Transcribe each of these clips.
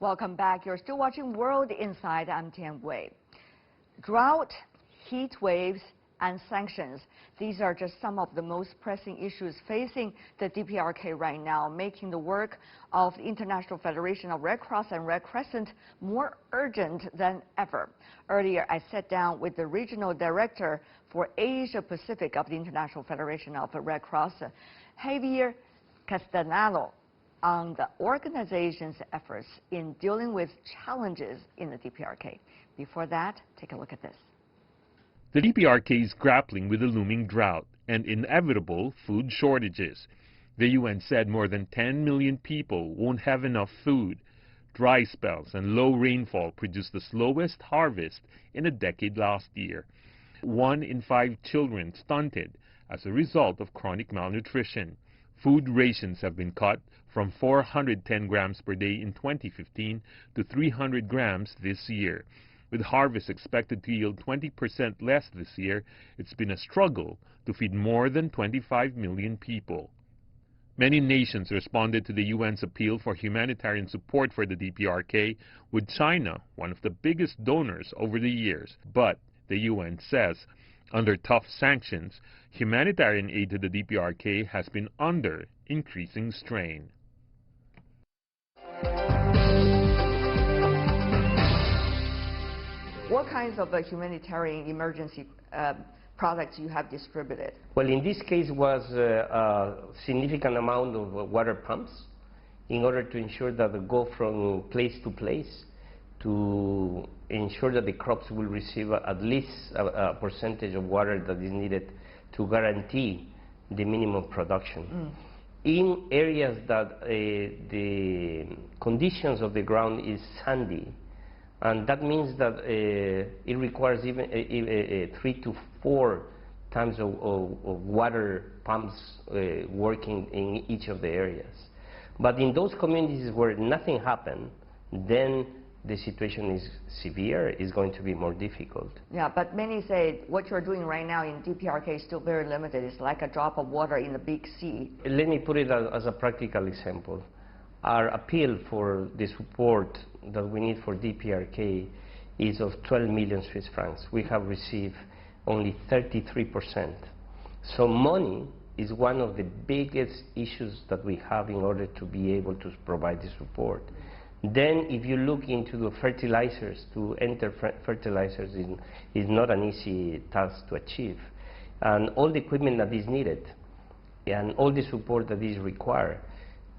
Welcome back. You're still watching World Inside. I'm Tian Wei. Drought, heat waves, and sanctions. These are just some of the most pressing issues facing the DPRK right now, making the work of the International Federation of Red Cross and Red Crescent more urgent than ever. Earlier, I sat down with the Regional Director for Asia Pacific of the International Federation of Red Cross, Xavier Castellanos, on the organization's efforts in dealing with challenges in the DPRK. Before that, take a look at this. The DPRK is grappling with a looming drought and inevitable food shortages. The UN said more than 10 million people won't have enough food. Dry spells and low rainfall produced the slowest harvest in a decade last year. 1 in 5 children stunted as a result of chronic malnutrition. Food rations have been cut from 410 grams per day in 2015 to 300 grams this year. With harvest expected to yield 20% less this year, it's been a struggle to feed more than 25 million people. Many nations responded to the UN's appeal for humanitarian support for the DPRK, with China one of the biggest donors over the years. But the UN says, under tough sanctions, humanitarian aid to the DPRK has been under increasing strain. What kinds of humanitarian emergency products you have distributed? Well, in this case was a significant amount of water pumps in order to ensure that they go from place to place to ensure that the crops will receive at least a percentage of water that is needed to guarantee the minimum production. In areas that the conditions of the ground is sandy, and that means that it requires even 3 to 4 times of water pumps working in each of the areas. But in those communities where nothing happened, then the situation is severe, is going to be more difficult. Yeah, but many say what you're doing right now in DPRK is still very limited. It's like a drop of water in the big sea. Let me put it as a practical example. Our appeal for the support that we need for DPRK is of 12 million Swiss francs. We have received only 33%. So money is one of the biggest issues that we have in order to be able to provide the support. Then if you look into the fertilizers, to enter fertilizers is not an easy task to achieve. And all the equipment that is needed and all the support that is required,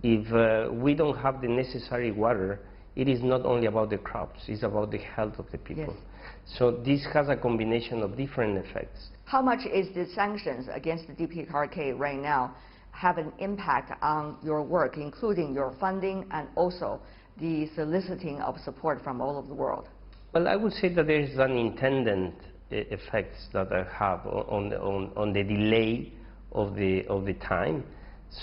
if we don't have the necessary water, it is not only about the crops, it's about the health of the people. Yes. So this has a combination of different effects. How much is the sanctions against the DPRK right now have an impact on your work, including your funding and also the soliciting of support from all over the world? Well, I would say that there is unintended effects that I have on the delay of the time.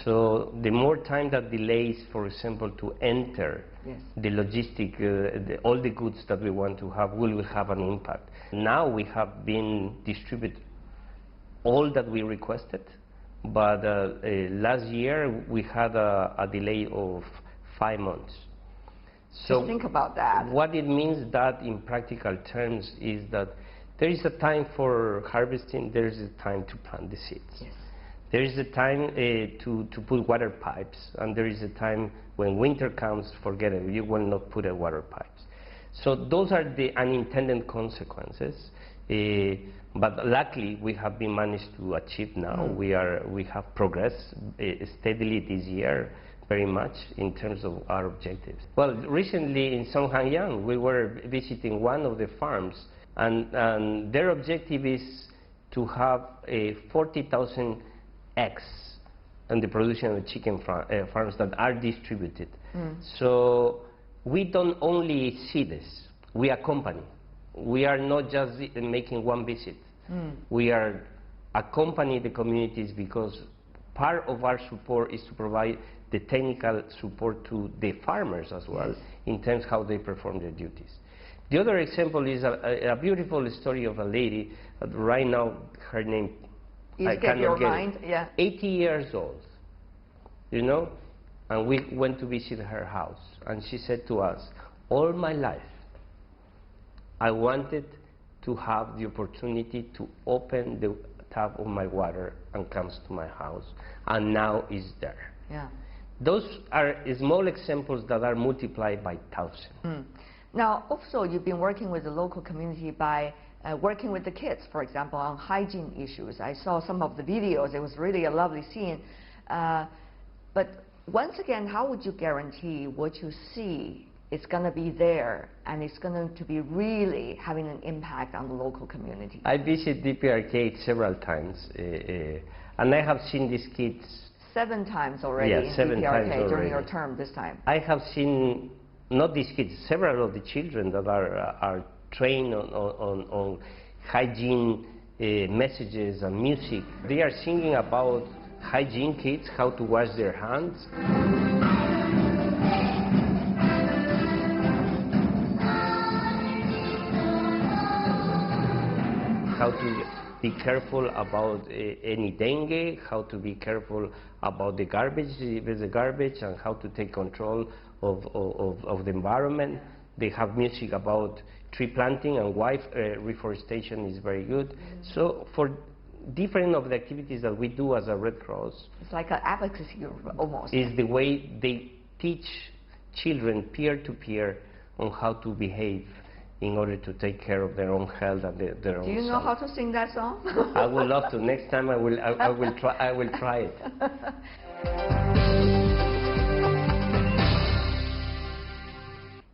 So the more time that delays, for example, to enter yes. the logistic, all the goods that we want to have will have an impact. Now we have been distributed all that we requested, but last year we had a delay of 5 months. So just think about that. What it means that in practical terms is that there is a time for harvesting, there is a time to plant the seeds. Yes. There is a time to put water pipes, and there is a time when winter comes, forget it, you will not put water pipes. So those are the unintended consequences, but luckily we have been managed to achieve now. We have progressed steadily this year, very much in terms of our objectives. Well, recently in Songhangyang, we were visiting one of the farms, and their objective is to have 40,000 eggs and the production of chicken farms that are distributed. So we don't only see this, we accompany. We are not just making one visit. We are accompanying the communities because part of our support is to provide the technical support to the farmers as well, yes. in terms of how they perform their duties. The other example is a beautiful story of a lady, right now her name I cannot get it. Yeah. 80 years old, you know, and we went to visit her house, and she said to us, all my life, I wanted to have the opportunity to open the tap of my water and comes to my house, and now it's there. Yeah. Those are small examples that are multiplied by thousands. Now, also, you've been working with the local community by working with the kids, for example, on hygiene issues. I saw some of the videos. It was really a lovely scene. But once again, how would you guarantee what you see is going to be there and it's going to be really having an impact on the local community? I visited DPRK several times, and I have seen these kids 7 times already Yeah, in 7 times DPRK during already. your term this time. I have seen, not these kids, several of the children that are trained on hygiene messages and music. They are singing about hygiene kids, how to wash their hands. How to be careful about any dengue, how to be careful about the garbage, if there's a garbage, and how to take control of the environment. They have music about tree planting and why reforestation is very good. So for different of the activities that we do as a Red Cross, It's like an advocacy group, almost. is the way they teach children peer-to-peer on how to behave in order to take care of their own health and their own Do you know self. how to sing that song? I would love to. Next time I will try it.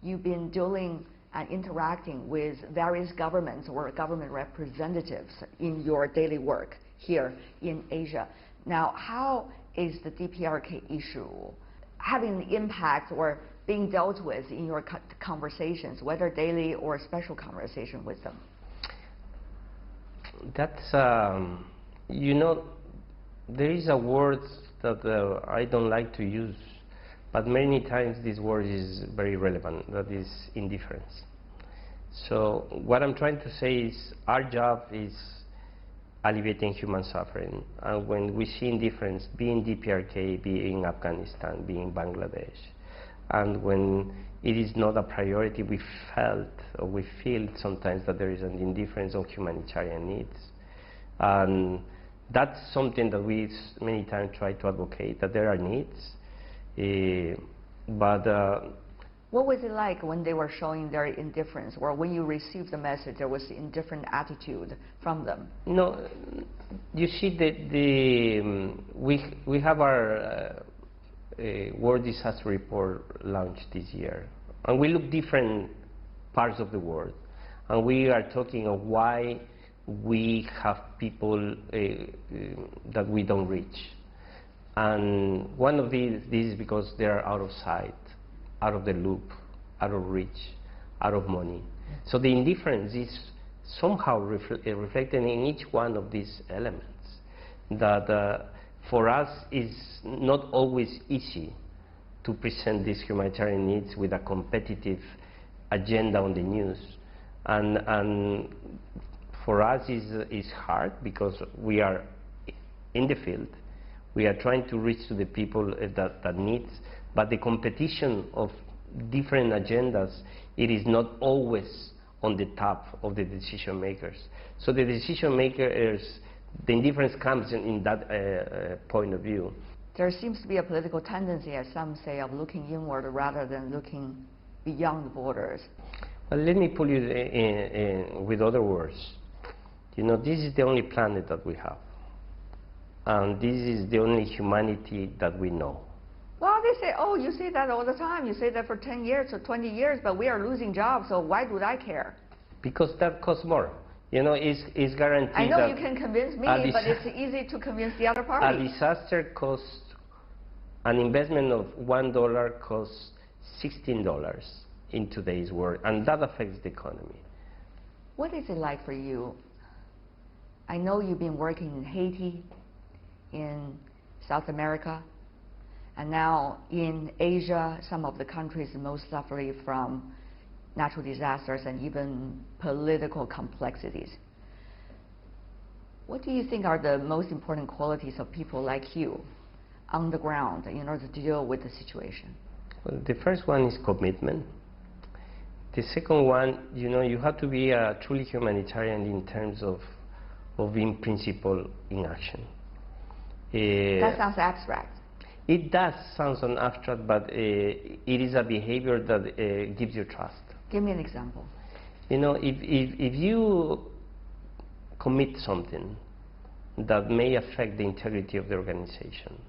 You've been dealing and interacting with various governments or government representatives in your daily work here in Asia. Now, how is the DPRK issue having an impact or being dealt with in your conversations, whether daily or special conversation with them? That's, you know, there is a word that I don't like to use, but many times this word is very relevant, that is indifference. So what I'm trying to say is our job is alleviating human suffering, and when we see indifference, be in DPRK, be in Afghanistan, be in Bangladesh, and when it is not a priority, we felt or we feel sometimes that there is an indifference on humanitarian needs. And that's something that we many times try to advocate, that there are needs. What was it like when they were showing their indifference, or when you received the message there was indifferent attitude from them? No, you see, we have our World Disaster Report launched this year, and we look different parts of the world, and we are talking of why we have people that we don't reach. And one of these is because they are out of sight, out of the loop, out of reach, out of money. So the indifference is somehow reflected in each one of these elements. That for us is not always easy to present these humanitarian needs with a competitive agenda on the news. And for us is hard because we are in the field. We are trying to reach to the people that needs, but the competition of different agendas, it is not always on the top of the decision makers. So the decision makers, the indifference comes in that point of view. There seems to be a political tendency, as some say, of looking inward rather than looking beyond the borders. Well, let me put it with other words. You know, this is the only planet that we have. And this is the only humanity that we know. Well, they say, oh, you say that all the time. You say that for 10 years or 20 years, but we are losing jobs, so why would I care? Because that costs more. You know, it's guaranteed. I know that you can convince me, but it's easy to convince the other party. A disaster costs, an investment of $1 costs $16 in today's world, and that affects the economy. What is it like for you? I know you've been working in Haiti, in South America, and now in Asia, some of the countries most suffering from natural disasters and even political complexities. What do you think are the most important qualities of people like you on the ground in order to deal with the situation? Well, the first one is commitment. The second one, you have to be a truly humanitarian in terms of being principled in action. That sounds abstract. It does sound abstract, but it is a behavior that gives you trust. Give me an example. If you commit something that may affect the integrity of the organization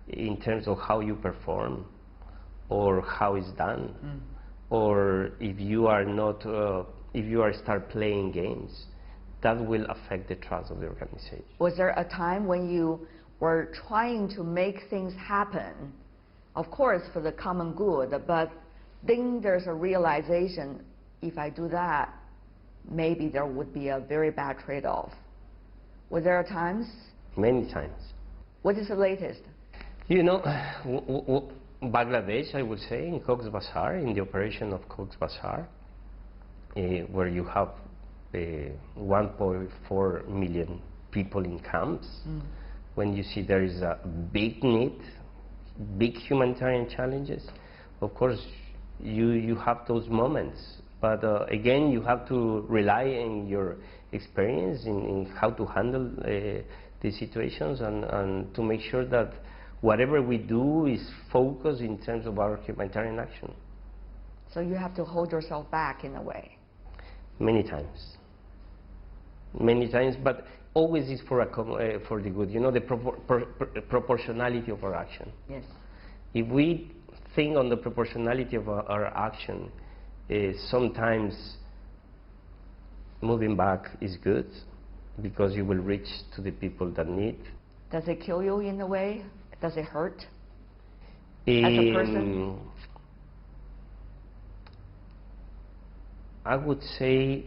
in terms of how you perform or how it's done, or if you start playing games, that will affect the trust of the organization. Was there a time when you were trying to make things happen, of course for the common good, but then there's a realization, if I do that, maybe there would be a very bad trade-off? Were there times? Many times. What is the latest? Bangladesh, I would say, in Cox's Bazar, in the operation of Cox's Bazar, where you have 1.4 million people in camps, when you see there is a big need, big humanitarian challenges, of course you have those moments. But again, you have to rely on your experience in how to handle these situations and to make sure that whatever we do is focused in terms of our humanitarian action. So you have to hold yourself back in a way. Many times. Many times, but always is for the good. The proportionality of our action. Yes. If we think on the proportionality of our action, sometimes moving back is good because you will reach to the people that need. Does it kill you in a way? Does it hurt as a person? I would say,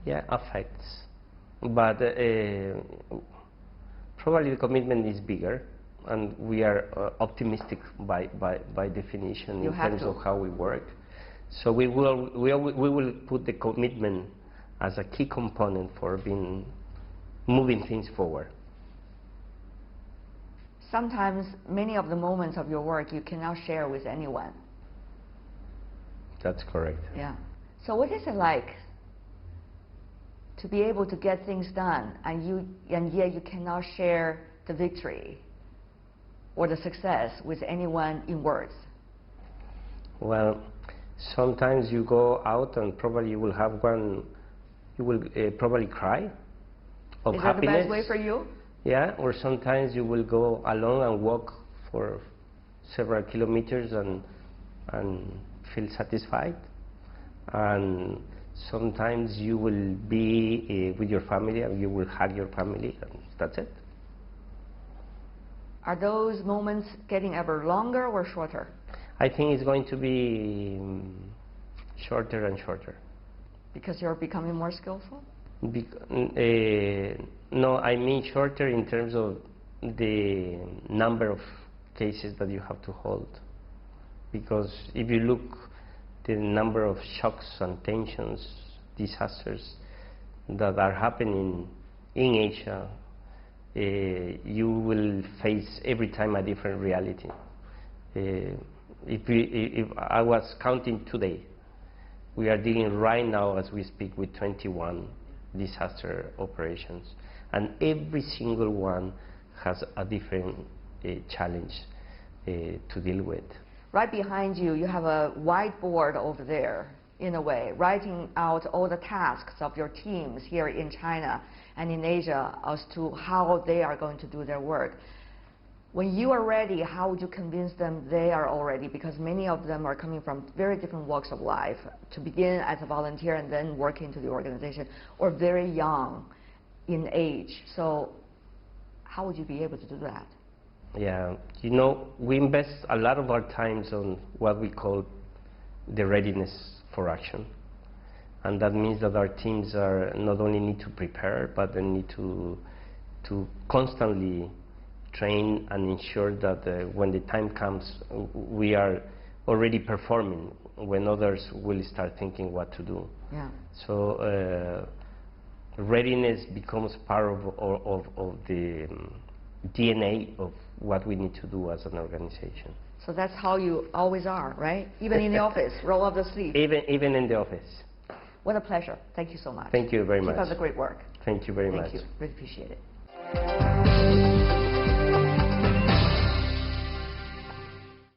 yeah, affects. But probably the commitment is bigger, and we are optimistic by definition in terms of how we work. So we will put the commitment as a key component for moving things forward. Sometimes many of the moments of your work you cannot share with anyone. That's correct. Yeah. So what is it like to be able to get things done and yet you cannot share the victory or the success with anyone in words? Well, sometimes you go out and probably you will probably cry of happiness. Is that the best way for you? Yeah, or sometimes you will go alone and walk for several kilometers and feel satisfied. And sometimes you will be with your family and you will hug your family, and that's it. Are those moments getting ever longer or shorter? I think it's going to be shorter and shorter. Because you're becoming more skillful? No, I mean shorter in terms of the number of cases that you have to hold. Because if you look the number of shocks and tensions, disasters that are happening in Asia, you will face every time a different reality. If I was counting today, we are dealing right now as we speak with 21 disaster operations, and every single one has a different challenge to deal with. Right behind you, you have a whiteboard over there, in a way, writing out all the tasks of your teams here in China and in Asia as to how they are going to do their work. When you are ready, how would you convince them they are all ready? Because many of them are coming from very different walks of life, to begin as a volunteer and then work into the organization, or very young in age. So how would you be able to do that? Yeah, we invest a lot of our times on what we call the readiness for action. And that means that our teams are not only need to prepare, but they need to constantly train and ensure that when the time comes, we are already performing when others will start thinking what to do. Yeah. So readiness becomes part of the DNA of what we need to do as an organization. So that's how you always are, right? Even in the office, roll up the sleeves. Even in the office. What a pleasure. Thank you so much. Thank you very much. Keep up the great work. Thank you very much. Thank you. Really appreciate it.